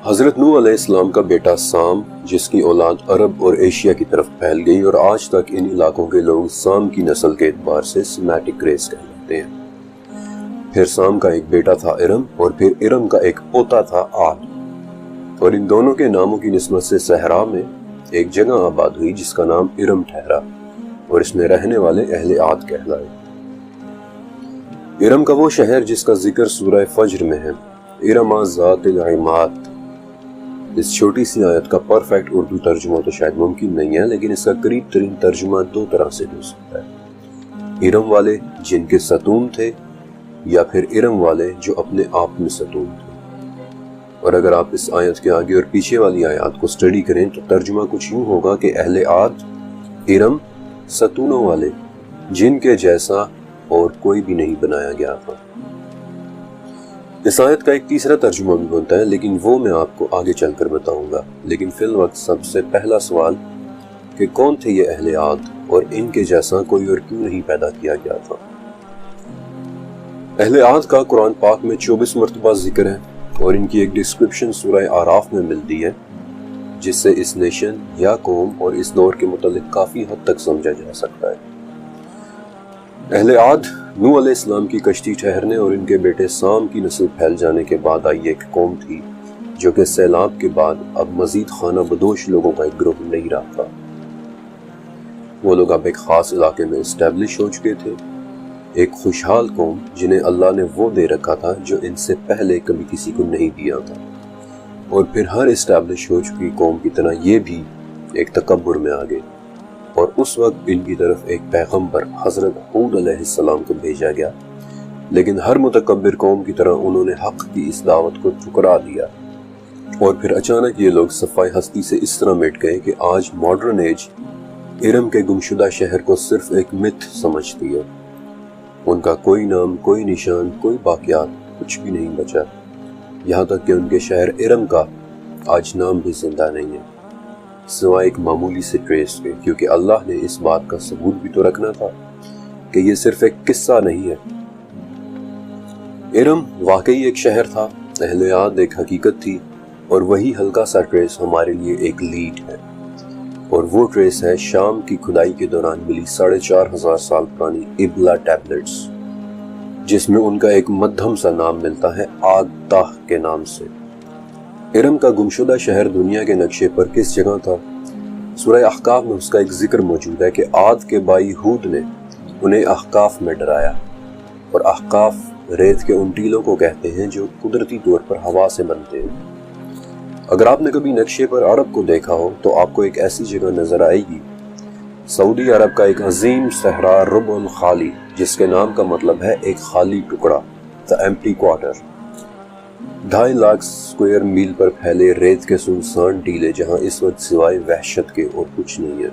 حضرت نوح علیہ السلام کا بیٹا سام، جس کی اولاد عرب اور ایشیا کی طرف پھیل گئی اور آج تک ان علاقوں کے لوگ سام کی نسل کے اعتبار سے سیمیٹک ریس کہلاتے ہیں۔ پھر سام کا ایک بیٹا تھا ارم، اور پھر ارم کا ایک پوتا تھا عاد، اور ان دونوں کے ناموں کی نسبت سے صحرا میں ایک جگہ آباد ہوئی جس کا نام ارم ٹھہرا، اور اس میں رہنے والے اہل عاد کہلائے۔ ارم کا وہ شہر جس کا ذکر سورہ فجر میں ہے، ارم ذات العماد۔ اس چھوٹی سی آیت کا پرفیکٹ اردو ترجمہ تو شاید ممکن نہیں ہے، لیکن اس کا قریب ترین ترجمہ دو طرح سے ہو سکتا ہے: ارم والے جن کے ستون تھے، یا پھر ارم والے جو اپنے آپ میں ستون تھے۔ اور اگر آپ اس آیت کے آگے اور پیچھے والی آیات کو سٹڈی کریں تو ترجمہ کچھ یوں ہوگا کہ اہل عاد، ارم، ستونوں والے جن کے جیسا اور کوئی بھی نہیں بنایا گیا تھا۔ اس آیت کا ایک تیسرا ترجمہ بھی بنتا ہے، لیکن وہ میں آپ کو آگے چل کر بتاؤں گا۔ لیکن فی الوقت سب سے پہلا سوال کہ کون تھے یہ اہل عاد، اور ان کے جیسا کوئی اور کیوں نہیں پیدا کیا گیا تھا؟ اہل عاد کا قرآن پاک میں 24 مرتبہ ذکر ہے، اور ان کی ایک ڈسکرپشن سورہ اعراف میں ملتی ہے، جس سے اس نیشن یا قوم اور اس دور کے متعلق کافی حد تک سمجھا جا سکتا ہے۔ اہل عاد نوح علیہ السلام کی کشتی ٹھہرنے اور ان کے بیٹے سام کی نسل پھیل جانے کے بعد آئی ایک قوم تھی، جو کہ سیلاب کے بعد اب مزید خانہ بدوش لوگوں کا ایک گروہ نہیں رہا تھا۔ وہ لوگ اب ایک خاص علاقے میں اسٹیبلش ہو چکے تھے، ایک خوشحال قوم جنہیں اللہ نے وہ دے رکھا تھا جو ان سے پہلے کبھی کسی کو نہیں دیا تھا۔ اور پھر ہر اسٹیبلش ہو چکی قوم کی طرح یہ بھی ایک تکبر میں آ گئے، اور اس وقت ان کی طرف ایک پیغمبر حضرت ہود علیہ السلام کو بھیجا گیا، لیکن ہر متکبر قوم کی طرح انہوں نے حق کی اس دعوت کو ٹھکرا دیا، اور پھر اچانک یہ لوگ صفائے ہستی سے اس طرح مٹ گئے کہ آج ماڈرن ایج ارم کے گمشدہ شہر کو صرف ایک متھ سمجھتی ہے۔ ان کا کوئی نام، کوئی نشان، کوئی باقیات، کچھ بھی نہیں بچا، یہاں تک کہ ان کے شہر ارم کا آج نام بھی زندہ نہیں ہے، سوائے ایک معمولی سے ٹریس کے، کیونکہ اللہ نے اس بات کا ثبوت بھی تو رکھنا تھا کہ یہ صرف ایک قصہ نہیں ہے۔ ارم واقعی ایک شہر تھا، اہل عاد ایک حقیقت تھی، اور وہی ہلکا سا ٹریس ہمارے لیے ایک لیڈ ہے، اور وہ ٹریس ہے شام کی کھدائی کے دوران ملی 4500 سال پرانی ابلا ٹیبلٹس، جس میں ان کا ایک مدھم سا نام ملتا ہے عاد تاہ کے نام سے۔ ارم کا گمشدہ شہر دنیا کے نقشے پر کس جگہ تھا؟ سورہ احقاف میں اس کا ایک ذکر موجود ہے کہ عاد کے بھائی ہود نے انہیں احقاف میں ڈرایا، اور احقاف ریت کے ان ٹیلوں کو کہتے ہیں جو قدرتی طور پر ہوا سے بنتے ہیں۔ اگر آپ نے کبھی نقشے پر عرب کو دیکھا ہو تو آپ کو ایک ایسی جگہ نظر آئے گی، سعودی عرب کا ایک عظیم صحرا ربع الخالی، جس کے نام کا مطلب ہے ایک خالی ٹکڑا، the empty quarter۔ 2.5 lakh square mile پر پھیلے ریت کے سنسان ٹیلے جہاں اس وقت سوائے وحشت کے اور کچھ نہیں ہے،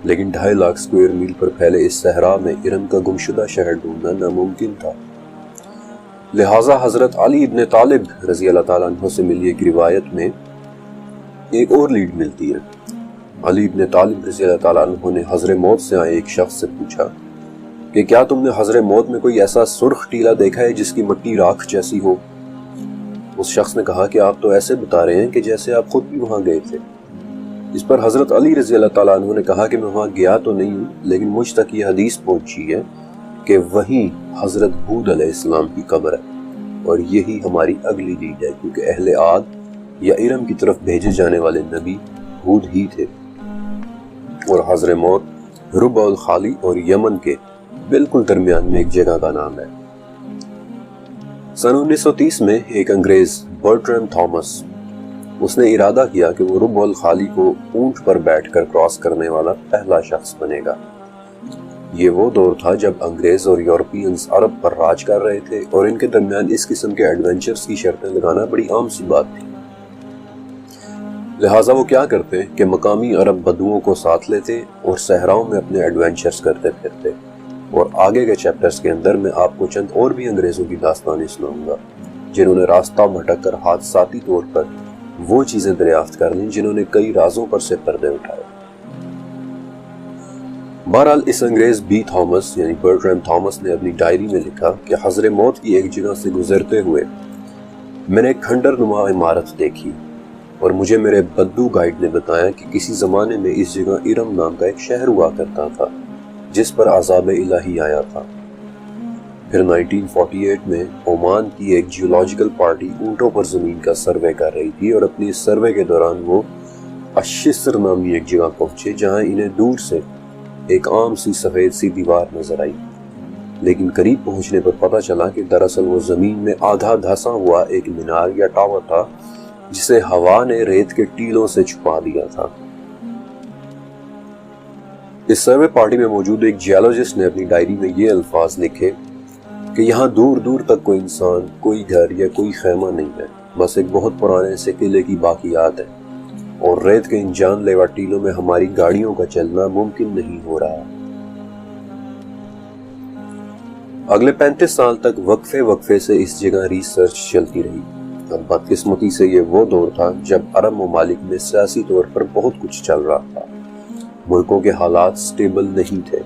لیکن 2.5 لاکھ سکوئر میل پر پھیلے اس صحرا میں ارم کا گمشدہ شہر ڈھونڈنا ناممکن تھا۔ لہٰذا حضرت علی ابن طالب رضی اللہ تعالیٰ عنہ سے ملی ایک روایت میں ایک اور لیڈ ملتی ہے۔ علی ابن طالب رضی اللہ تعالیٰ عنہ نے حضر موت سے آئے ایک شخص سے پوچھا کہ کیا تم نے حضر موت میں کوئی ایسا سرخ ٹیلا دیکھا ہے جس کی مٹی راکھ جیسی ہو؟ اس شخص نے کہا کہ آپ تو ایسے بتا رہے ہیں کہ جیسے آپ خود بھی وہاں گئے تھے۔ اس پر حضرت علی رضی اللہ تعالیٰ عنہ نے کہا کہ میں وہاں گیا تو نہیں ہوں، لیکن مجھ تک یہ حدیث پہنچی ہے کہ وہیں حضرت ہود علیہ السلام کی قبر ہے، اور یہی ہماری اگلی لیڈ ہے، کیونکہ اہل عاد یا ارم کی طرف بھیجے جانے والے نبی ہود ہی تھے، اور حضر موت ربع الخالی اور یمن کے بالکل درمیان میں ایک جگہ کا نام ہے۔ سن 1930 میں ایک انگریز برٹرم تھامس، اس نے ارادہ کیا کہ وہ ربع الخالی کو اونٹ پر بیٹھ کر کراس کرنے والا پہلا شخص بنے گا۔ یہ وہ دور تھا جب انگریز اور یورپینز عرب پر راج کر رہے تھے، اور ان کے درمیان اس قسم کے ایڈونچرز کی شرطیں لگانا بڑی عام سی بات تھی۔ لہٰذا وہ کیا کرتے کہ مقامی عرب بدوؤں کو ساتھ لیتے اور صحراؤں میں اپنے ایڈونچرز کرتے پھرتے، اور آگے کے چیپٹرز کے اندر میں آپ کو چند اور بھی انگریزوں کی داستانیں سناؤں گا جنہوں نے راستہ بھٹک کر حادثاتی طور پر وہ چیزیں دریافت کر لیں جنہوں نے کئی رازوں پر سے پردے اٹھائے۔ بہرحال اس انگریز بی تھامس یعنی برٹرم تھامس نے اپنی ڈائری میں لکھا کہ حضر موت کی ایک جگہ سے گزرتے ہوئے میں نے ایک کھنڈر نما عمارت دیکھی اور مجھے میرے بدو گائیڈ نے بتایا کہ کسی زمانے میں اس جگہ ارم نام کا ایک شہر ہوا کرتا تھا جس پر عذاب الہی آیا تھا۔ پھر 1948 میں عمان کی ایک جیولوجیکل پارٹی اونٹوں پر زمین کا سروے کر رہی تھی اور اپنی اس سروے کے دوران وہ الشسر نامی ایک جگہ پہنچے جہاں انہیں دور سے ایک عام سی سفید سی دیوار نظر آئی، لیکن قریب پہنچنے پر پتہ چلا کہ دراصل وہ زمین میں آدھا دھسا ہوا ایک مینار یا ٹاور تھا جسے ہوا نے ریت کے ٹیلوں سے چھپا دیا تھا۔ اس سروے پارٹی میں موجود ایک جیولوجسٹ نے اپنی ڈائری میں یہ الفاظ لکھے کہ یہاں دور دور تک کوئی انسان، کوئی گھر یا کوئی خیمہ نہیں ہے، بس ایک بہت پرانے سے قلعے کی باقیات ہے، اور ریت کے ان جان لیوا ٹیلوں میں ہماری گاڑیوں کا چلنا ممکن نہیں ہو رہا۔ اگلے 35 سال تک وقفے سے اس جگہ ریسرچ چلتی رہی۔ اب بدقسمتی سے یہ وہ دور تھا جب عرب ممالک میں سیاسی طور پر بہت کچھ چل رہا تھا، ملکوں کے حالات سٹیبل نہیں تھے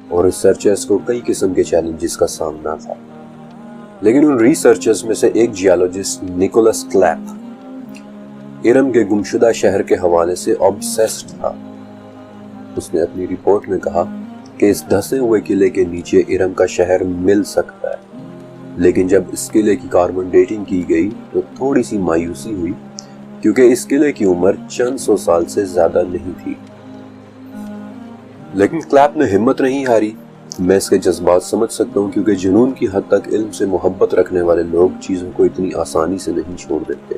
اور ریسرچرز کو کئی قسم کے چیلنجز کا سامنا تھا۔ لیکن ان ریسرچرز میں سے ایک جیولوجسٹ نیکولس کلیپ ارم کے گمشدہ شہر کے حوالے سے obsessed تھا۔ اس نے اپنی رپورٹ میں کہا کہ اس دھسے ہوئے قلعے کے نیچے ارم کا شہر مل سکتا ہے، لیکن جب اس قلعے کی کاربن ڈیٹنگ کی گئی تو تھوڑی سی مایوسی ہوئی کیونکہ اس قلعے کی عمر چند سو سال سے زیادہ نہیں تھی۔ لیکن کلیپ نے ہمت نہیں ہاری۔ میں اس کے جذبات سمجھ سکتا ہوں کیونکہ جنون کی حد تک علم سے محبت رکھنے والے لوگ چیزوں کو اتنی آسانی سے نہیں چھوڑ دیتے۔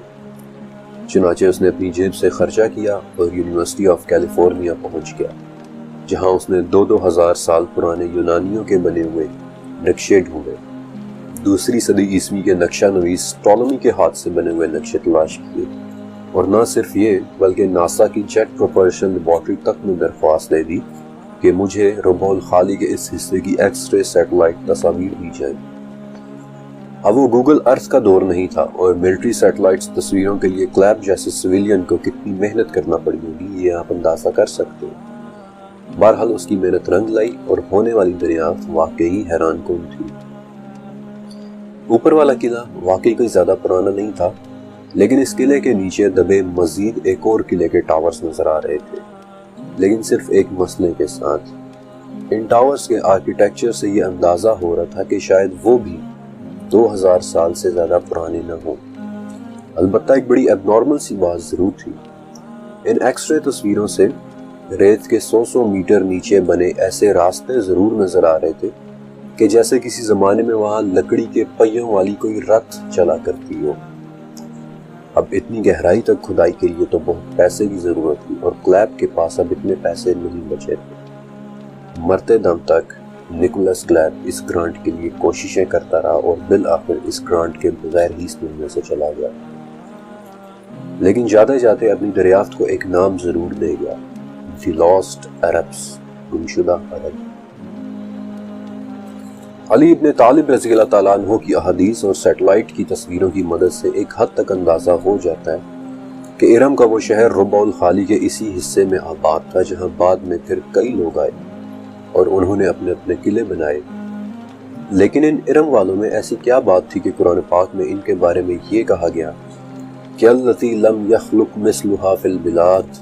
چنانچہ اس نے اپنی جیب سے خرچہ کیا اور یونیورسٹی آف کیلیفورنیا پہنچ گیا، جہاں اس نے 2000 سال پرانے یونانیوں کے بنے ہوئے نقشے ڈھونڈے، دوسری صدی عیسوی کے نقشہ نویس ٹولمی کے ہاتھ سے بنے ہوئے نقشے تلاش کیے، اور نہ صرف یہ بلکہ ناسا کی جیٹ پروپلشن لیبارٹری تک میں درخواست دے دی کہ مجھے ربع الخالی کے اس حصے کی ایکس رے سیٹلائٹ تصاویر دی جائیں۔ اب وہ گوگل ارتھ کا دور نہیں تھا اور ملٹری سیٹلائٹس تصویروں کے لیے کلیپ جیسے سویلین کو کتنی محنت کرنا پڑی ہوگی یہ آپ اندازہ کر سکتے ہیں۔ بہرحال اس کی محنت رنگ لائی اور ہونے والی دریافت واقعی حیران کن تھی۔ اوپر والا قلعہ واقعی کوئی زیادہ پرانا نہیں تھا، لیکن اس قلعے کے نیچے دبے مزید ایک اور قلعے کے ٹاورز نظر آ رہے تھے، لیکن صرف ایک مسئلے کے ساتھ۔ ان ٹاورز کے آرکیٹیکچر سے یہ اندازہ ہو رہا تھا کہ شاید وہ بھی 2000 سال سے زیادہ پرانے نہ ہوں۔ البتہ ایک بڑی اب نارمل سی بات ضرور تھی۔ ان ایکس رے تصویروں سے ریت کے 100 میٹر نیچے بنے ایسے راستے ضرور نظر آ رہے تھے کہ جیسے کسی زمانے میں وہاں لکڑی کے پہیوں والی کوئی رتھ چلا کرتی ہو۔ اب اتنی گہرائی تک کھدائی کے لیے تو بہت پیسے کی ضرورت تھی اور کلیپ کے پاس اب اتنے پیسے نہیں بچے تھے۔ مرتے دم تک نیکولس کلیپ اس گرانٹ کے لیے کوششیں کرتا رہا اور بالآخر اس گرانٹ کے بغیر ہی اس دنیا سے چلا گیا، لیکن جاتے جاتے اپنی دریافت کو ایک نام ضرور دے گیا، دی لاسٹ عربس، گمشدہ عرب۔ علی ابن طالب رضی اللہ تعالیٰ عنہ کی احادیث اور سیٹلائٹ کی تصویروں کی مدد سے ایک حد تک اندازہ ہو جاتا ہے کہ ارم کا وہ شہر ربع الخالی کے اسی حصے میں آباد تھا جہاں بعد میں پھر کئی لوگ آئے اور انہوں نے اپنے اپنے قلعے بنائے۔ لیکن ان ارم والوں میں ایسی کیا بات تھی کہ قرآن پاک میں ان کے بارے میں یہ کہا گیا کہ التی لم یخلق مثلھا فی البلاد،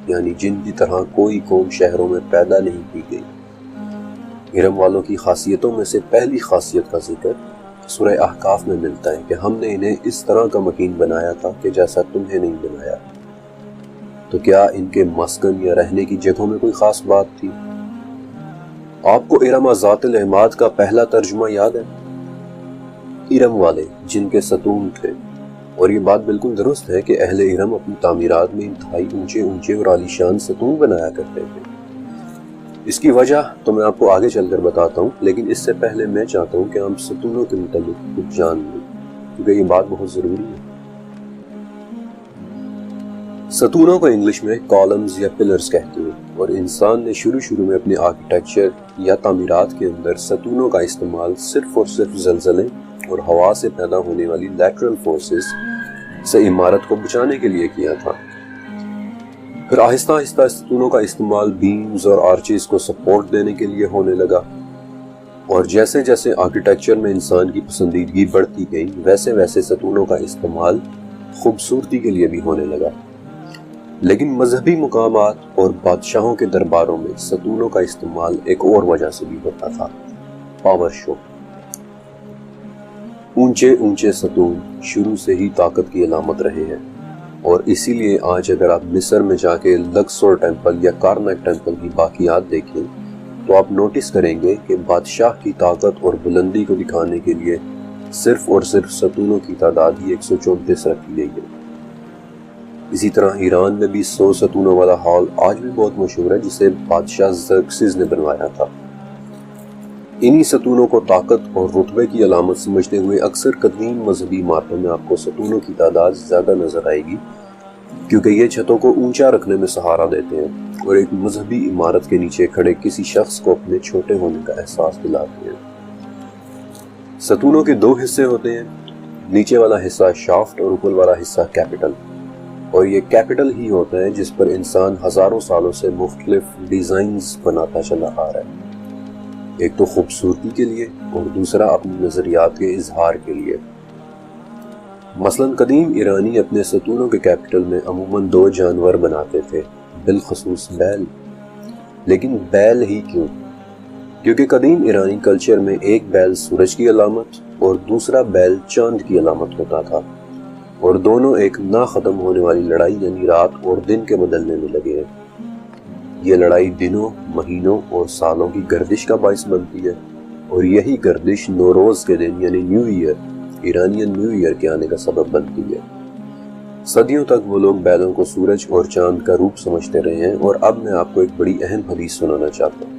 یعنی جن کی طرح کوئی قوم شہروں میں پیدا نہیں کی گئی۔ ارم والوں کی خاصیتوں میں سے پہلی خاصیت کا ذکر سورہ احقاف میں ملتا ہے کہ ہم نے انہیں اس طرح کا مکین بنایا تھا کہ جیسا تمہیں نہیں بنایا۔ تو کیا ان کے مسکن یا رہنے کی جگہوں میں کوئی خاص بات تھی؟ آپ کو ارم ذات العماد کا پہلا ترجمہ یاد ہے؟ ارم والے جن کے ستون تھے، اور یہ بات بالکل درست ہے کہ اہل ارم اپنی تعمیرات میں انتہائی اونچے اونچے اور عالیشان ستون بنایا کرتے تھے۔ اس کی وجہ تو میں آپ کو آگے چل کر بتاتا ہوں، لیکن اس سے پہلے میں چاہتا ہوں کہ ہم ستونوں کے متعلق کچھ جان لیں، کیونکہ یہ بات بہت ضروری ہے۔ ستونوں کو انگلش میں کالمز یا پلرز کہتے ہیں، اور انسان نے شروع میں اپنے آرکیٹیکچر یا تعمیرات کے اندر ستونوں کا استعمال صرف اور صرف زلزلے اور ہوا سے پیدا ہونے والی لیٹرل فورسز سے عمارت کو بچانے کے لیے کیا تھا۔ پھر آہستہ آہستہ ستونوں کا استعمال بیمز اور آرچز کو سپورٹ دینے کے لیے ہونے لگا، اور جیسے جیسے آرکیٹیکچر میں انسان کی پسندیدگی بڑھتی گئی ویسے ویسے ستونوں کا استعمال خوبصورتی کے لیے بھی ہونے لگا۔ لیکن مذہبی مقامات اور بادشاہوں کے درباروں میں ستونوں کا استعمال ایک اور وجہ سے بھی ہوتا تھا، پاور شو۔ اونچے اونچے ستون شروع سے ہی طاقت کی علامت رہے ہیں، اور اسی لیے آج اگر آپ مصر میں جا کے لکسور ٹیمپل یا کارناک ٹیمپل کی باقیات دیکھیں تو آپ نوٹس کریں گے کہ بادشاہ کی طاقت اور بلندی کو دکھانے کے لیے صرف اور صرف ستونوں کی تعداد ہی 134 رکھی گئی ہے۔ اسی طرح ایران میں بھی 100 ستونوں والا ہال آج بھی بہت مشہور ہے، جسے بادشاہ زرکسس نے بنوایا تھا۔ انہی ستونوں کو طاقت اور رتبے کی علامت سمجھتے ہوئے اکثر قدیم مذہبی عمارتوں میں آپ کو ستونوں کی تعداد زیادہ نظر آئے گی، کیونکہ یہ چھتوں کو اونچا رکھنے میں سہارا دیتے ہیں اور ایک مذہبی عمارت کے نیچے کھڑے کسی شخص کو اپنے چھوٹے ہونے کا احساس دلاتے ہیں۔ ستونوں کے 2 حصے ہوتے ہیں، نیچے والا حصہ شافٹ اور اوپر والا حصہ کیپٹل، اور یہ کیپٹل ہی ہوتا ہے جس پر انسان ہزاروں سالوں سے مختلف ڈیزائنز بناتا چلا آ رہا ہے، ایک تو خوبصورتی کے لیے اور دوسرا اپنی نظریات کے اظہار کے لیے۔ مثلا قدیم ایرانی اپنے ستونوں کے کیپٹل میں عموماً 2 جانور بناتے تھے، بالخصوص بیل۔ لیکن بیل ہی کیوں؟ کیونکہ قدیم ایرانی کلچر میں ایک بیل سورج کی علامت اور دوسرا بیل چاند کی علامت ہوتا تھا، اور دونوں ایک نہ ختم ہونے والی لڑائی یعنی رات اور دن کے بدلنے میں لگے ہیں۔ یہ لڑائی دنوں، مہینوں اور سالوں کی گردش کا باعث بنتی ہے، اور یہی گردش نوروز کے دن یعنی new year, Iranian new year کے آنے کا سبب بنتی ہے۔ صدیوں تک وہ لوگ بیلوں کو سورج اور چاند کا روپ سمجھتے رہے ہیں، اور اب میں آپ کو ایک بڑی اہم حدیث سنانا چاہتا ہوں۔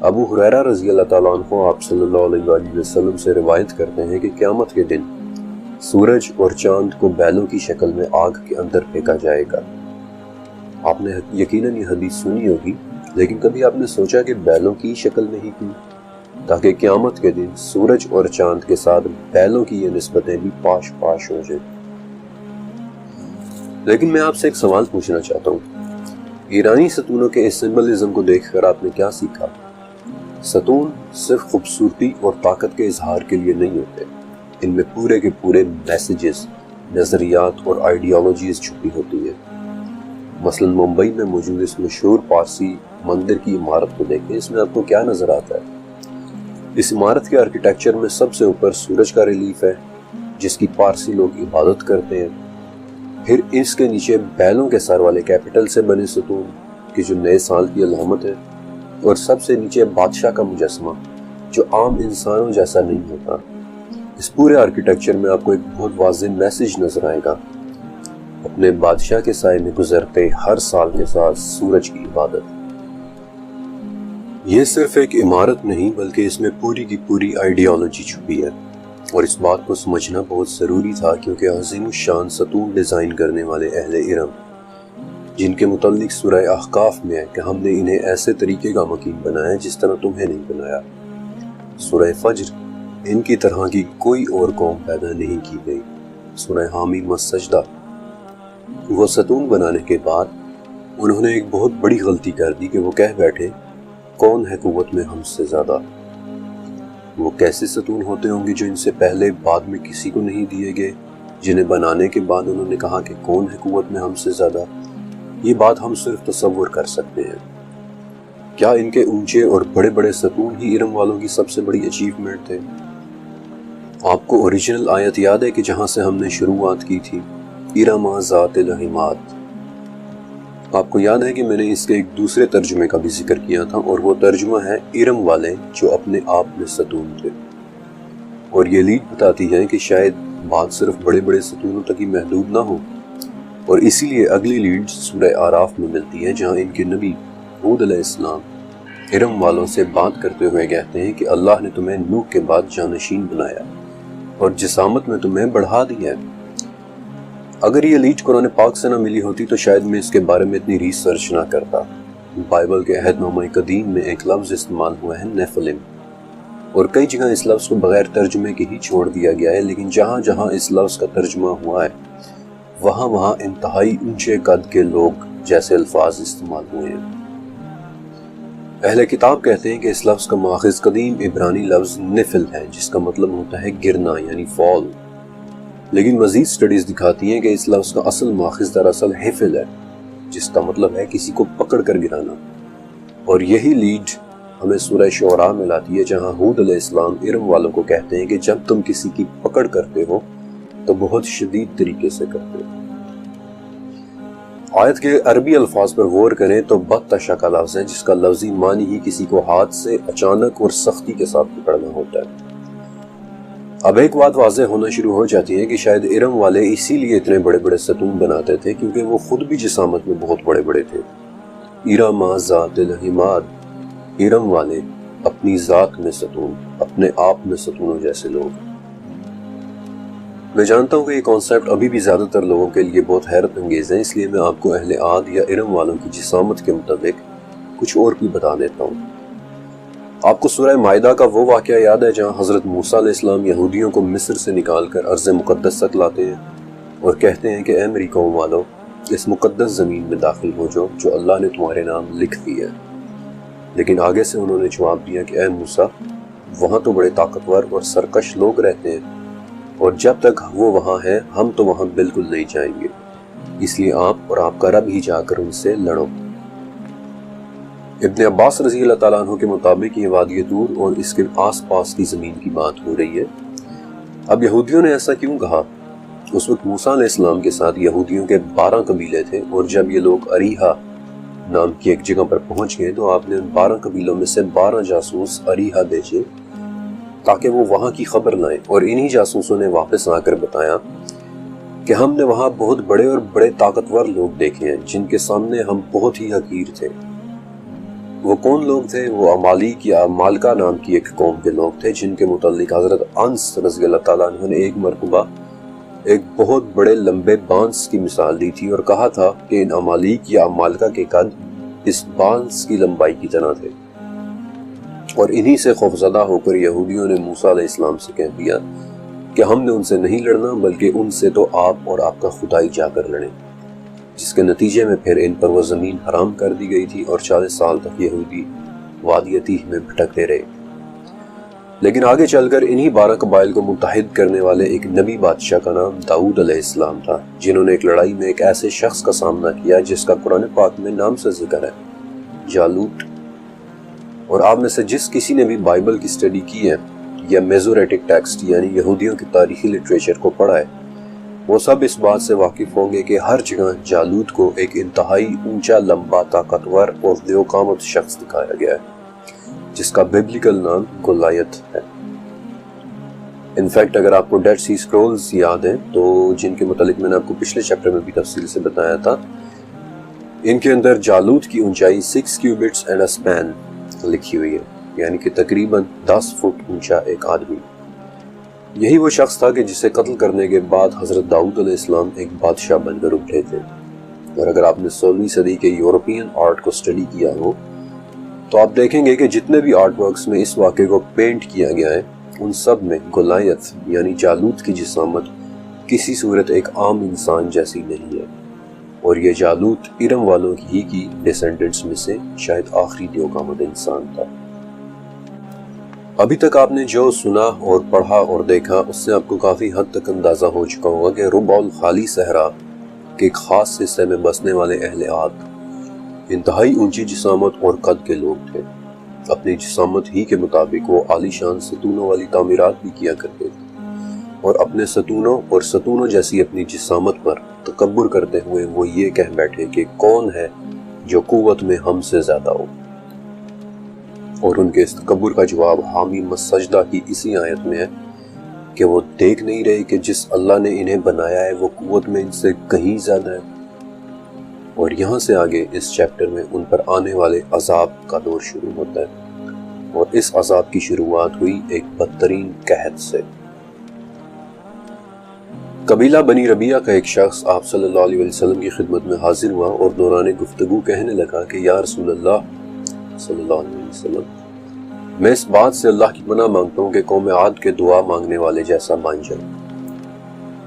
ابو ہریرہ رضی اللہ تعالیٰ عنہ آپ صلی اللہ علیہ وآلہ وسلم سے روایت کرتے ہیں کہ قیامت کے دن سورج اور چاند کو بیلوں کی شکل میں آگ کے اندر پھینکا جائے گا۔ آپ نے یقیناً یہ حدیث سنی ہوگی، لیکن کبھی آپ نے سوچا کہ بیلوں کی شکل میں ہی کیوں؟ تاکہ قیامت کے دن سورج اور چاند کے ساتھ بیلوں کی یہ نسبتیں بھی پاش پاش ہو جائیں۔ لیکن میں آپ سے ایک سوال پوچھنا چاہتا ہوں، ایرانی ستونوں کے اس سمبلزم کو دیکھ کر آپ نے کیا سیکھا؟ ستون صرف خوبصورتی اور طاقت کے اظہار کے لیے نہیں ہوتے، ان میں پورے کے پورے میسیجز، نظریات اور آئیڈیالوجیز چھپی ہوتی ہے۔ مثلا ممبئی میں موجود اس مشہور پارسی مندر کی عمارت کو دیکھیں، اس میں آپ کو کیا نظر آتا ہے؟ اس عمارت کے آرکیٹیکچر میں سب سے اوپر سورج کا ریلیف ہے جس کی پارسی لوگ عبادت کرتے ہیں، پھر اس کے نیچے بیلوں کے سر والے کیپٹل سے بنے ستون کی جو نئے سال کی علامت ہے، اور سب سے نیچے بادشاہ کا مجسمہ جو عام انسانوں جیسا نہیں ہوتا۔ اس پورے آرکیٹیکچر میں آپ کو ایک بہت واضح میسیج نظر آئے گا، اپنے بادشاہ کے سائے میں گزرتے ہر سال کے ساتھ سورج کی عبادت۔ یہ صرف ایک عمارت نہیں بلکہ اس میں پوری کی پوری آئیڈیالوجی چھپی ہے، اور اس بات کو سمجھنا بہت ضروری تھا کیونکہ عظیم الشان ستون ڈیزائن کرنے والے اہل ارم، جن کے متعلق سورہ احقاف میں ہے کہ ہم نے انہیں ایسے طریقے کا مکین بنایا جس طرح تمہیں نہیں بنایا۔ سورہ فجر، ان کی طرح کی کوئی اور قوم پیدا نہیں کی گئی۔ سورہ حامیم والسجدہ، وہ ستون بنانے کے بعد انہوں نے ایک بہت بڑی غلطی کر دی کہ وہ کہہ بیٹھے کون ہے قوت میں ہم سے زیادہ۔ وہ کیسے ستون ہوتے ہوں گے جو ان سے پہلے بعد میں کسی کو نہیں دیے گئے، جنہیں بنانے کے بعد انہوں نے کہا کہ کون ہے قوت میں ہم سے زیادہ۔ یہ بات ہم صرف تصور کر سکتے ہیں۔ کیا ان کے اونچے اور بڑے بڑے ستون ہی ارم والوں کی سب سے بڑی اچیومنٹ تھے؟ آپ کو اوریجنل آیت یاد ہے کہ جہاں سے ہم نے شروعات کی تھی، ارم ذات العماد۔ آپ کو یاد ہے کہ میں نے اس کے ایک دوسرے ترجمے کا بھی ذکر کیا تھا، اور وہ ترجمہ ہے ارم والے جو اپنے آپ میں ستون تھے، اور یہ لیڈ بتاتی ہے کہ شاید بات صرف بڑے بڑے ستونوں تک ہی محدود نہ ہو، اور اسی لیے اگلی لیڈ سورہ آراف میں ملتی ہے جہاں ان کے نبی ہود علیہ السلام ارم والوں سے بات کرتے ہوئے کہتے ہیں کہ اللہ نے تمہیں نوح کے بعد جانشین بنایا اور جسامت میں تمہیں بڑھا دیا ہے۔ اگر یہ لیڈ قرآن پاک سے نہ ملی ہوتی تو شاید میں اس کے بارے میں اتنی ریسرچ نہ کرتا۔ بائبل کے عہد نامہ قدیم میں ایک لفظ استعمال ہوا ہے نیفلم، اور کئی جگہ اس لفظ کو بغیر ترجمے کے ہی چھوڑ دیا گیا ہے، لیکن جہاں جہاں اس لفظ کا ترجمہ ہوا ہے وہاں وہاں انتہائی اونچے قد کے لوگ جیسے الفاظ استعمال ہوئے ہیں۔ اہل کتاب کہتے ہیں کہ اس لفظ کا ماخذ قدیم عبرانی لفظ نفل ہے، جس کا مطلب ہوتا ہے گرنا یعنی فال، لیکن مزید سٹڈیز دکھاتی ہیں کہ اس لفظ کا اصل ماخذ دراصل حفل ہے، جس کا مطلب ہے کسی کو پکڑ کر گرانا، اور یہی لیڈ ہمیں سورہ شعراء میں لاتی ہے، جہاں ہود علیہ السلام ارم والوں کو کہتے ہیں کہ جب تم کسی کی پکڑ کرتے ہو تو بہت شدید طریقے سے کرتے ہو۔ آیت کے عربی الفاظ پر غور کریں تو بطشہ کا لفظ ہے، جس کا لفظی معنی ہی کسی کو ہاتھ سے اچانک اور سختی کے ساتھ پکڑنا ہوتا ہے۔ اب ایک بات واضح ہونا شروع ہو جاتی ہے کہ شاید ارم والے اسی لیے اتنے بڑے بڑے ستون بناتے تھے کیونکہ وہ خود بھی جسامت میں بہت بڑے بڑے تھے۔ ارم ذات العماد، ارم والے اپنی ذات میں ستون، اپنے آپ میں ستونوں جیسے لوگ۔ میں جانتا ہوں کہ یہ کانسیپٹ ابھی بھی زیادہ تر لوگوں کے لیے بہت حیرت انگیز ہے، اس لیے میں آپ کو اہل عاد یا ارم والوں کی جسامت کے مطابق کچھ اور بھی بتا دیتا ہوں۔ آپ کو سورہ مائدہ کا وہ واقعہ یاد ہے جہاں حضرت موسیٰ علیہ السلام یہودیوں کو مصر سے نکال کر ارض مقدس تک لاتے ہیں اور کہتے ہیں کہ اے میری قوم والو، اس مقدس زمین میں داخل ہو جو اللہ نے تمہارے نام لکھ دی ہے۔ لیکن آگے سے انہوں نے جواب دیا کہ اے موسیٰ، وہاں تو بڑے طاقتور اور سرکش لوگ رہتے ہیں، اور جب تک وہ وہاں ہیں ہم تو وہاں بالکل نہیں جائیں گے، اس لیے آپ اور آپ کا رب ہی جا کر ان سے لڑو۔ ابن عباس رضی اللہ تعالیٰ عنہ کے مطابق یہ وادی طور اور اس کے آس پاس کی زمین کی بات ہو رہی ہے۔ اب یہودیوں نے ایسا کیوں کہا؟ اس وقت موسیٰ علیہ السلام کے ساتھ یہودیوں کے 12 قبیلے تھے، اور جب یہ لوگ اریحا نام کی ایک جگہ پر پہنچ گئے تو آپ نے ان 12 قبیلوں میں سے 12 جاسوس اریحا بھیجے تاکہ وہ وہاں کی خبر لائیں، اور انہی جاسوسوں نے واپس آ کر بتایا کہ ہم نے وہاں بہت بڑے اور بڑے طاقتور لوگ دیکھے ہیں جن کے سامنے ہم بہت ہی حقیر تھے۔ وہ کون لوگ تھے؟ وہ عمالیق یا مالکہ نام کی ایک قوم کے لوگ تھے، جن کے متعلق حضرت انس رضی اللہ تعالیٰ عنہ نے ایک مرتبہ ایک بہت بڑے لمبے بانس کی مثال دی تھی اور کہا تھا کہ ان عمالیق یا مالکہ کے قد اس بانس کی لمبائی کی طرح تھے، اور انہی سے خوفزدہ ہو کر یہودیوں نے موسیٰ علیہ السلام سے کہہ دیا کہ ہم نے ان سے نہیں لڑنا، بلکہ ان سے تو آپ اور آپ کا خدا ہی جا کر لڑیں، جس کے نتیجے میں پھر ان پر وہ زمین حرام کر دی گئی تھی اور 40 سال تک یہودی وادی تیہ میں بھٹکتے رہے۔ لیکن آگے چل کر انہی 12 قبائل کو متحد کرنے والے ایک نبی بادشاہ کا نام داؤد علیہ السلام تھا، جنہوں نے ایک لڑائی میں ایک ایسے شخص کا سامنا کیا جس کا قرآن پاک میں نام سے ذکر ہے، جالوت۔ اور آپ میں سے جس کسی نے بھی بائبل کی سٹڈی کی ہے یا میزوریٹک ٹیکسٹ یعنی یہودیوں کی تاریخی لٹریچر کو پڑھا ہے، وہ سب اس بات سے واقف ہوں گے کہ ہر جگہ جالوت کو ایک انتہائی اونچا، لمبا، طاقتور اور ذو قامت شخص دکھایا گیا ہے، جس کا بیبلیکل نام گولیت ہے۔ انفیکٹ اگر آپ کو ڈیڈ سی سکرولز یاد ہیں تو جن کے متعلق میں نے آپ کو پچھلے چیپٹر میں بھی تفصیل سے بتایا تھا، ان کے اندر جالوت کی اونچائی 6 cubits and a span لکھی ہوئی ہے، یعنی کہ تقریباً 10 فٹ اونچا ایک آدمی۔ یہی وہ شخص تھا کہ جسے قتل کرنے کے بعد حضرت داؤد علیہ السلام ایک بادشاہ بن کر ابھرے تھے۔ اور اگر آپ نے 16ویں صدی کے یورپین آرٹ کو سٹڈی کیا ہو تو آپ دیکھیں گے کہ جتنے بھی آرٹ ورکس میں اس واقعے کو پینٹ کیا گیا ہے، ان سب میں گولیت یعنی جالوت کی جسامت کسی صورت ایک عام انسان جیسی نہیں ہے، اور یہ جالوت ارم والوں ہی کی ڈیسینڈنٹس میں سے شاید آخری ذو قامت انسان تھا۔ ابھی تک آپ نے جو سنا اور پڑھا اور دیکھا اس سے آپ کو کافی حد تک اندازہ ہو چکا ہوگا کہ ربع الخالی صحرا کے ایک خاص حصے میں بسنے والے اہل عاد انتہائی اونچی جسامت اور قد کے لوگ تھے۔ اپنی جسامت ہی کے مطابق وہ عالی شان ستونوں والی تعمیرات بھی کیا کرتے تھے، اور اپنے ستونوں اور ستونوں جیسی اپنی جسامت پر تکبر کرتے ہوئے وہ یہ کہہ بیٹھے کہ کون ہے جو قوت میں ہم سے زیادہ ہو۔ اور ان کے اس تکبر کا جواب حامیم السجدہ کی اسی آیت میں ہے کہ وہ دیکھ نہیں رہے کہ جس اللہ نے انہیں بنایا ہے وہ قوت میں ان سے کہیں زیادہ ہے۔ اور یہاں سے آگے اس چیپٹر میں ان پر آنے والے عذاب کا دور شروع ہوتا ہے، اور اس عذاب کی شروعات ہوئی ایک بدترین قحط سے۔ قبیلہ بنی ربیعہ کا ایک شخص آپ صلی اللہ علیہ وسلم کی خدمت میں حاضر ہوا اور دوران گفتگو کہنے لگا کہ یا رسول اللہ صلی اللہ علیہ وسلم، میں اس بات سے اللہ کی پناہ مانگتا ہوں کہ قوم عاد کے دعا مانگنے والے جیسا بن جائیں۔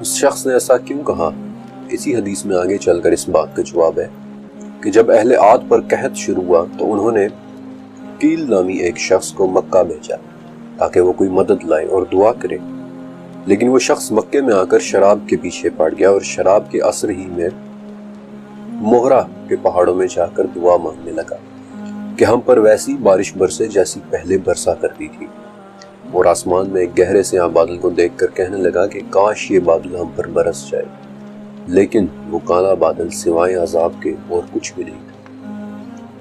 اس شخص نے ایسا کیوں کہا؟ اسی حدیث میں آگے چل کر اس بات کا جواب ہے کہ جب اہل عاد پر قحط شروع ہوا تو انہوں نے عقیل نامی ایک شخص کو مکہ بھیجا تاکہ وہ کوئی مدد لائے اور دعا کرے، لیکن وہ شخص مکے میں آ کر شراب کے پیچھے پڑ گیا اور شراب کے عصر ہی میں موہرا کے پہاڑوں میں جا کر دعا مانگنے لگا کہ ہم پر ویسی بارش برسے جیسی پہلے برسا کرتی تھی، اور آسمان میں ایک گہرے سیاہ بادل کو دیکھ کر کہنے لگا کہ کاش یہ بادل ہم پر برس جائے، لیکن وہ کالا بادل سوائے عذاب کے اور کچھ بھی نہیں تھا۔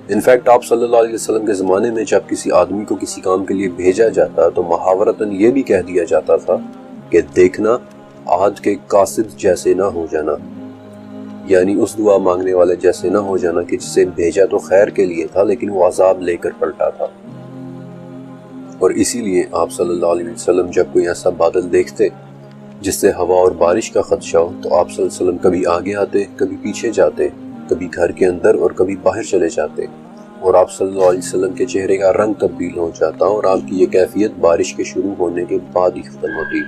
انفیکٹ آپ صلی اللہ علیہ وسلم کے زمانے میں جب کسی آدمی کو کسی کام کے لیے بھیجا جاتا تو محاورتاً یہ بھی کہہ دیا جاتا تھا کہ دیکھنا عاد کے قاصد جیسے نہ ہو جانا، یعنی اس دعا مانگنے والے جیسے نہ ہو جانا کہ جسے بھیجا تو خیر کے لیے تھا لیکن وہ عذاب لے کر پلٹا تھا۔ اور اسی لیے آپ صلی اللہ علیہ وسلم جب کوئی ایسا بادل دیکھتے جس سے ہوا اور بارش کا خدشہ ہو تو آپ صلی اللہ علیہ وسلم کبھی آگے آتے، کبھی پیچھے جاتے، کبھی گھر کے اندر اور کبھی باہر چلے جاتے، اور آپ صلی اللہ علیہ وسلم کے چہرے کا رنگ تبدیل ہو جاتا اور آپ کی یہ کیفیت بارش کے شروع ہونے کے بعد ہی ختم ہوتی۔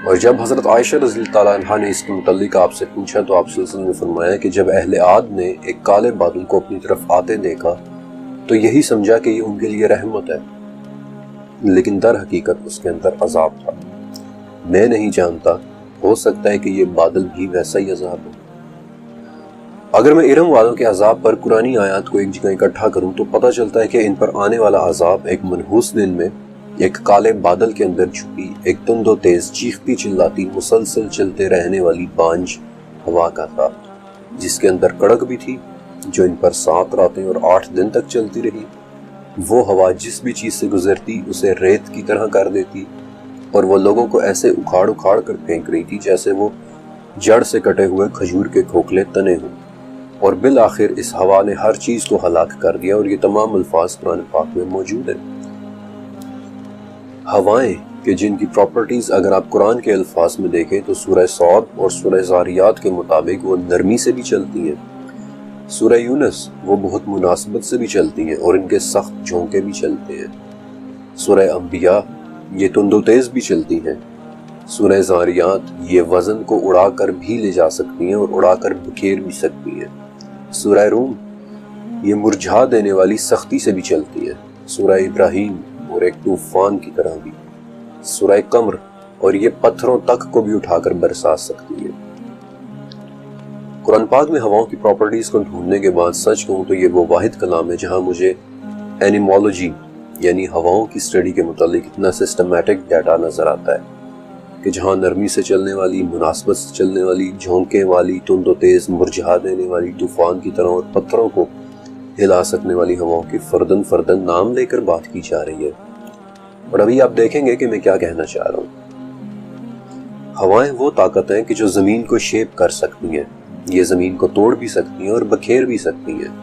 اور جب حضرت عائشہ رضی اللہ تعالیٰ عنہ نے اس کے متعلق آپ سے پوچھا تو آپ صلی اللہ علیہ وسلم نے فرمایا کہ جب اہل عاد نے ایک کالے بادل کو اپنی طرف آتے دیکھا تو یہی سمجھا کہ یہ ان کے لیے رحمت ہے، لیکن در حقیقت اس کے اندر عذاب تھا۔ میں نہیں جانتا، ہو سکتا ہے کہ یہ بادل بھی ویسا ہی عذاب ہو۔ اگر میں ارم والوں کے عذاب پر قرآنی آیات کو ایک جگہ اکٹھا کروں تو پتہ چلتا ہے کہ ان پر آنے والا عذاب ایک منحوس دن میں ایک کالے بادل کے اندر چھپی ایک تند و تیز چیختی چلاتی مسلسل چلتے رہنے والی بانجھ ہوا کا تھا، جس کے اندر کڑک بھی تھی، جو ان پر 7 راتیں اور 8 دن تک چلتی رہی۔ وہ ہوا جس بھی چیز سے گزرتی اسے ریت کی طرح کر دیتی، اور وہ لوگوں کو ایسے اکھاڑ اکھاڑ کر پھینک رہی تھی جیسے وہ جڑ سے کٹے ہوئے کھجور کے کھوکھلے تنے ہوں، اور بالآخر اس ہوا نے ہر چیز کو ہلاک کر دیا، اور یہ تمام الفاظ قرآن پاک میں موجود ہیں۔ ہوائیں کہ جن کی پراپرٹیز اگر آپ قرآن کے الفاظ میں دیکھیں تو سورہ صاد اور سورہ زاریات کے مطابق وہ نرمی سے بھی چلتی ہیں، سورہ یونس وہ بہت مناسبت سے بھی چلتی ہیں اور ان کے سخت جھونکے بھی چلتے ہیں، سورہ انبیاء یہ تند و تیز بھی چلتی ہیں، سورہ زاریات یہ وزن کو اڑا کر بھی لے جا سکتی ہیں اور اڑا کر بکھیر بھی سکتی ہیں، سورہ روم یہ مرجھا دینے والی سختی سے بھی چلتی ہے، سورہ ابراہیم اور ایک طوفان کی طرح بھی، سورہ قمر اور یہ پتھروں تک کو بھی اٹھا کر برسا سکتی ہے۔ قرآن پاک میں ہواؤں کی پراپرٹیز کو ڈھونڈنے کے بعد سچ کہوں تو یہ وہ واحد کلام ہے جہاں مجھے اینیمولوجی یعنی ہواؤں کی سٹڈی کے متعلق اتنا سسٹمیٹک ڈیٹا نظر آتا ہے کہ جہاں نرمی سے چلنے والی، مناسبت سے چلنے والی، جھونکے والی، تند و تیز، مرجھا دینے والی، طوفان کی طرح اور پتھروں کو ہلا سکنے والی ہواؤں کی فردن فردن نام لے کر بات کی جا رہی ہے۔ اور ابھی آپ دیکھیں گے کہ میں کیا کہنا چاہ رہا ہوں۔ ہوائیں وہ طاقت ہیں کہ جو زمین کو شیپ کر سکتی ہیں، یہ زمین کو توڑ بھی سکتی ہیں اور بکھیر بھی سکتی ہیں۔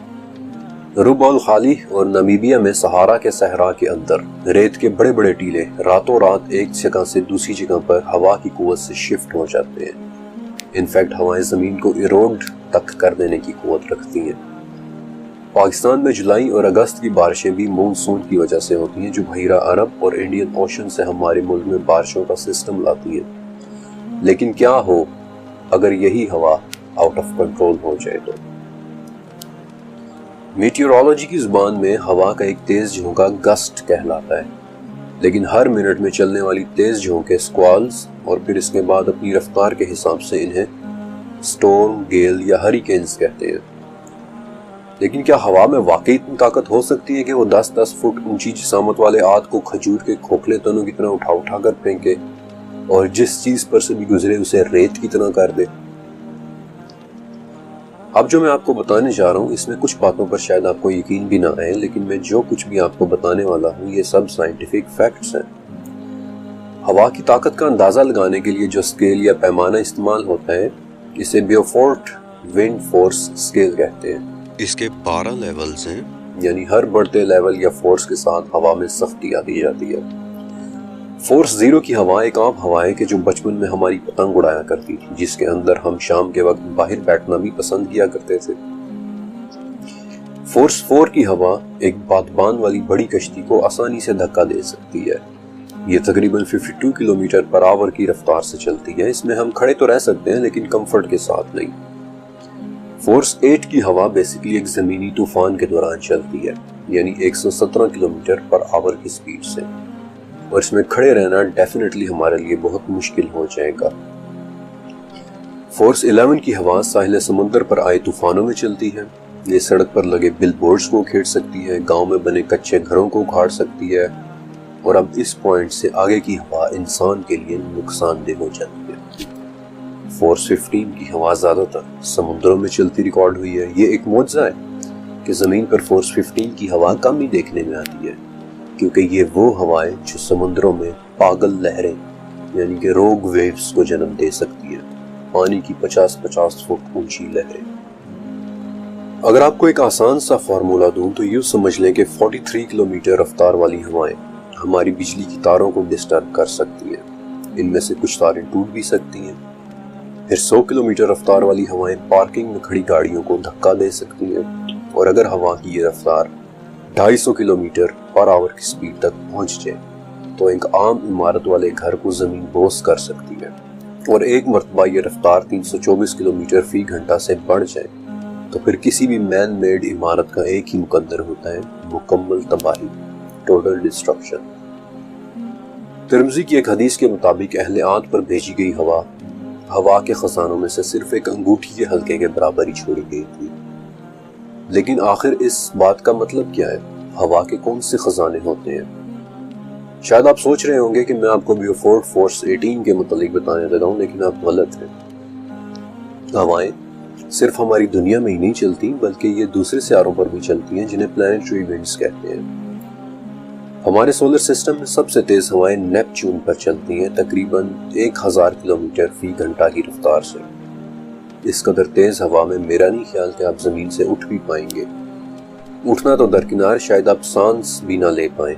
ربع الخالی اور نامیبیا میں صحارا کے صحرا کے اندر ریت کے بڑے بڑے ٹیلے راتوں رات ایک جگہ سے دوسری جگہ پر ہوا کی قوت سے شفٹ ہو جاتے ہیں۔ انفیکٹ ہوائیں زمین کو ایروڈ تک کر دینے کی قوت رکھتی ہیں۔ پاکستان میں جولائی اور اگست کی بارشیں بھی مونسون کی وجہ سے ہوتی ہیں جو بحیرہ عرب اور انڈین اوشن سے ہمارے ملک میں بارشوں کا سسٹم لاتی ہے، لیکن کیا ہو اگر یہی ہوا آؤٹ آف کنٹرول ہو جائے تو۔ میٹیورولوجی کی زبان میں ہوا کا ایک تیز جھونکا گسٹ کہلاتا ہے، لیکن ہر منٹ میں چلنے والی تیز جھونکے سکوالز اور پھر اس کے بعد اپنی رفتار کے حساب سے انہیں سٹورم، گیل یا ہریکینز کہتے ہیں۔ لیکن کیا ہوا میں واقعی اتنی طاقت ہو سکتی ہے کہ وہ 10-10 فٹ اونچی جسامت والے آد کو کھجور کے کھوکھلے تنوں کی طرح اٹھا اٹھا کر پھینکے اور جس چیز پر سے بھی گزرے اسے ریت کی طرح کر دے؟ اب جو میں آپ کو بتانے جا رہا ہوں اس میں کچھ باتوں پر شاید آپ کو یقین بھی نہ آئے، لیکن میں جو کچھ بھی آپ کو بتانے والا ہوں یہ سب سائنٹیفک فیکٹس ہیں۔ ہوا کی طاقت کا اندازہ لگانے کے لیے جو اسکیل یا پیمانہ استعمال ہوتا ہے اسے بیوفورٹ ونڈ فورس اسکیل کہتے ہیں۔ اس کے 12 لیولز ہیں، یعنی ہر بڑھتے لیول یا فورس کے ساتھ ہوا میں سختی آتی جاتی ہے۔ فورس 0 کی ہوا ایک عام ہوا ہے کہ جو بچپن میں ہماری پتنگ اڑایا کرتی تھی، جس کے اندر ہم شام کے وقت باہر بیٹھنا بھی پسند کیا کرتے تھے۔ فورس 4 کی ہوا ایک بادبان والی بڑی کشتی کو آسانی سے دھکا دے سکتی ہے۔ یہ تقریباً 52 کلومیٹر پر آور کی رفتار سے چلتی ہے۔ اس میں ہم کھڑے تو رہ سکتے ہیں لیکن کمفرٹ کے ساتھ نہیں۔ فورس 8 کی ہوا بیسیکلی ایک زمینی طوفان کے دوران چلتی ہے، یعنی 117 کلومیٹر پر آور کی سپیڈ سے، اور اس میں کھڑے رہنا ڈیفینیٹلی ہمارے لیے بہت مشکل ہو جائے گا۔ فورس 11 کی ہوا ساحل سمندر پر آئے طوفانوں میں چلتی ہے، یہ سڑک پر لگے بل بورڈز کو کھیڑ سکتی ہے، گاؤں میں بنے کچے گھروں کو اکھاڑ سکتی ہے، اور اب اس پوائنٹ سے آگے کی ہوا انسان کے لیے نقصان دہ ہو جاتی ہے۔ فورس 15 کی ہوا زیادہ تر سمندروں میں چلتی ریکارڈ ہوئی ہے۔ یہ ایک معجزہ ہے کہ زمین پر فورس 15 کی ہوا کم ہی دیکھنے میں آتی ہے، کیونکہ یہ وہ ہوائیں جو سمندروں میں پاگل لہریں یعنی کہ روگ ویوز کو جنم دے سکتی ہے، پانی کی 50 فٹ اونچی لہریں۔ اگر آپ کو ایک آسان سا فارمولا دوں تو یوں سمجھ لیں کہ 43 کلومیٹر رفتار والی ہوائیں ہماری بجلی کی تاروں کو ڈسٹرب کر سکتی ہیں، ان میں سے کچھ تاریں ٹوٹ بھی سکتی ہیں۔ پھر 100 کلومیٹر رفتار والی ہوائیں پارکنگ میں کھڑی گاڑیوں کو دھکا دے سکتی ہیں، اور اگر ہوا کی یہ رفتار 250 کلومیٹر پر آور کی سپیڈ تک پہنچ جائے تو ایک عام عمارت والے گھر کو زمین بوس کر سکتی ہے، اور ایک مرتبہ یہ رفتار 324 کلومیٹر فی گھنٹہ سے بڑھ جائے تو پھر کسی بھی مین میڈ عمارت کا ایک ہی مقدر ہوتا ہے: مکمل تباہی، ٹوٹل ڈسٹرکشن۔ ترمذی کی ایک حدیث کے مطابق اہل عاد پر بھیجی گئی ہوا کے خزانوں میں سے صرف ایک انگوٹھی کے حلقے کے برابر ہی چھوڑی گئی تھی۔ لیکن آخر اس بات کا مطلب کیا ہے؟ ہوا کے کون سے خزانے ہوتے ہیں؟ شاید آپ سوچ رہے ہوں گے کہ میں آپ کو بیوفورٹ فورس 18 کے متعلق بتانے دے رہا ہوں، لیکن آپ غلط ہیں۔ ہوائیں صرف ہماری دنیا میں ہی نہیں چلتی، بلکہ یہ دوسرے سیاروں پر بھی چلتی ہیں جنہیں پلانیٹری ونڈز کہتے ہیں۔ ہمارے سولر سسٹم میں سب سے تیز ہوائیں نیپچون پر چلتی ہیں، تقریباً 1000 کلومیٹر فی گھنٹہ کی رفتار سے۔ اس قدر تیز ہوا میں میرا نہیں خیال کہ آپ زمین سے اٹھ بھی پائیں گے، اٹھنا تو درکنار شاید آپ سانس بھی نہ لے پائیں۔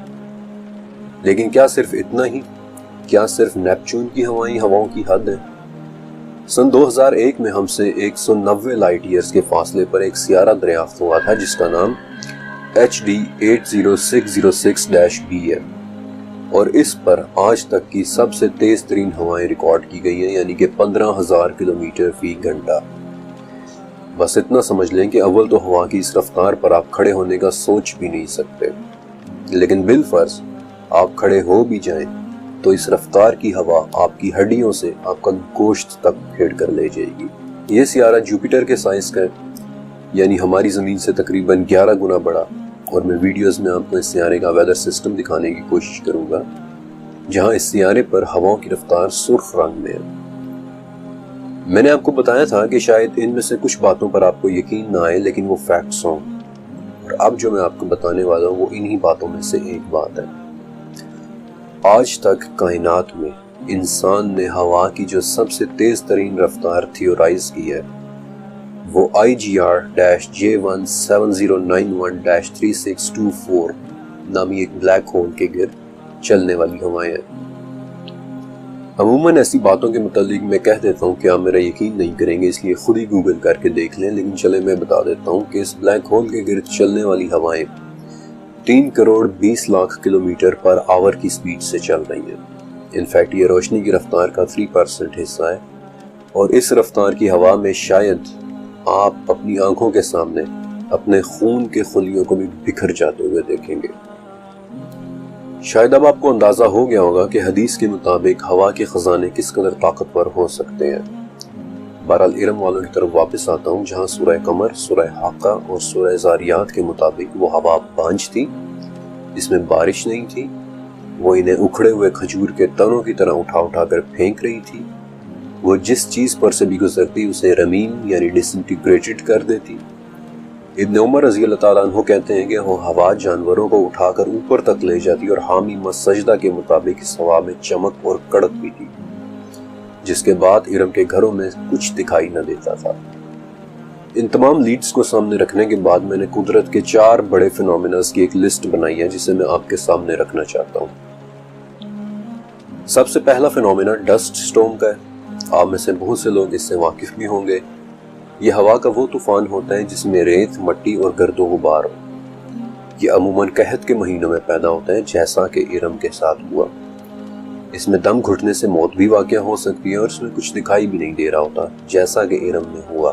لیکن کیا صرف اتنا ہی؟ کیا صرف نیپچون کی ہوائیں ہواؤں کی حد ہے؟ سن 2001 میں ہم سے 190 لائٹ ایئرز کے فاصلے پر ایک سیارہ دریافت ہوا تھا جس کا نام HD 80606-b ہے، اور اس پر آج تک کی سب سے تیز ترین ہوائیں ریکارڈ کی گئی ہیں، یعنی کہ 15000 کلومیٹر فی گھنٹہ۔ بس اتنا سمجھ لیں کہ اول تو ہوا کی اس رفتار پر آپ کھڑے ہونے کا سوچ بھی نہیں سکتے، لیکن بالفرض آپ کھڑے ہو بھی جائیں تو اس رفتار کی ہوا آپ کی ہڈیوں سے آپ کا گوشت تک کھیڑ کر لے جائے گی۔ یہ سیارہ جوپیٹر کے سائز کا ہے، یعنی ہماری زمین سے تقریباً 11 گنا بڑا، اور میں ویڈیوز میں آپ کو اس سیارے کا ویدر سسٹم دکھانے کی کوشش کروں گا، جہاں اس سیارے پر ہواؤں کی رفتار سرخ رنگ میں ہے۔ میں نے آپ کو بتایا تھا کہ شاید ان میں سے کچھ باتوں پر آپ کو یقین نہ آئے، لیکن وہ فیکٹس ہوں، اور اب جو میں آپ کو بتانے والا ہوں وہ انہی باتوں میں سے ایک بات ہے۔ آج تک کائنات میں انسان نے ہوا کی جو سب سے تیز ترین رفتار تھیورائز کی ہے وہ IGR-J1 7091-3624 نامی ایک بلیک ہول کے گرد چلنے والی ہوائیں ہیں۔ عموماً ایسی باتوں کے متعلق میں کہہ دیتا ہوں کہ آپ میرا یقین نہیں کریں گے، اس لیے خود ہی گوگل کر کے دیکھ لیں، لیکن چلے میں بتا دیتا ہوں کہ اس بلیک ہول کے گرد چلنے والی ہوائیں 3 کروڑ 20 لاکھ کلومیٹر پر آور کی سپیڈ سے چل رہی ہیں۔ انفیکٹ یہ روشنی کی رفتار کا 3% حصہ ہے، اور اس رفتار کی ہوا میں شاید آپ اپنی آنکھوں کے سامنے اپنے خون کے خلیوں کو بھی بکھر جاتے ہوئے دیکھیں گے۔ شاید اب آپ کو اندازہ ہو گیا ہوگا کہ حدیث کے مطابق ہوا کے خزانے کس قدر طاقتور ہو سکتے ہیں۔ بہرحال علم والوں کی طرف واپس آتا ہوں، جہاں سورہ قمر، سورہ حاقہ اور سورہ زاریات کے مطابق وہ ہوا بانجھ تھی، اس میں بارش نہیں تھی، وہ انہیں اکھڑے ہوئے کھجور کے تنوں کی طرح اٹھا اٹھا کر پھینک رہی تھی، وہ جس چیز پر سے بھی گزرتی اسے رمیم یعنی ڈس انٹیگریٹڈ کر دیتی۔ ابن عمر رضی اللہ تعالیٰ عنہ کہتے ہیں کہ وہ ہوا جانوروں کو اٹھا کر اوپر تک لے جاتی، اور حامی مسجدہ کے مطابق اس ہوا میں چمک اور کڑک بھی تھی، جس کے بعد ارم کے گھروں میں کچھ دکھائی نہ دیتا تھا۔ ان تمام لیڈز کو سامنے رکھنے کے بعد میں نے قدرت کے 4 بڑے فینومیناز کی ایک لسٹ بنائی ہے جسے میں آپ کے سامنے رکھنا چاہتا ہوں۔ سب سے پہلا فینومینا ڈسٹ سٹورم کا ہے۔ آپ میں سے بہت سے لوگ اس سے واقف بھی ہوں گے۔ یہ ہوا کا وہ طوفان ہوتا ہے جس میں ریت، مٹی اور گرد و غبار ہو۔ یہ عموماً قحط کے مہینوں میں پیدا ہوتا ہے، جیسا کہ ارم کے ساتھ ہوا۔ اس میں دم گھٹنے سے موت بھی واقع ہو سکتی ہے، اور اس میں کچھ دکھائی بھی نہیں دے رہا ہوتا، جیسا کہ ارم میں ہوا۔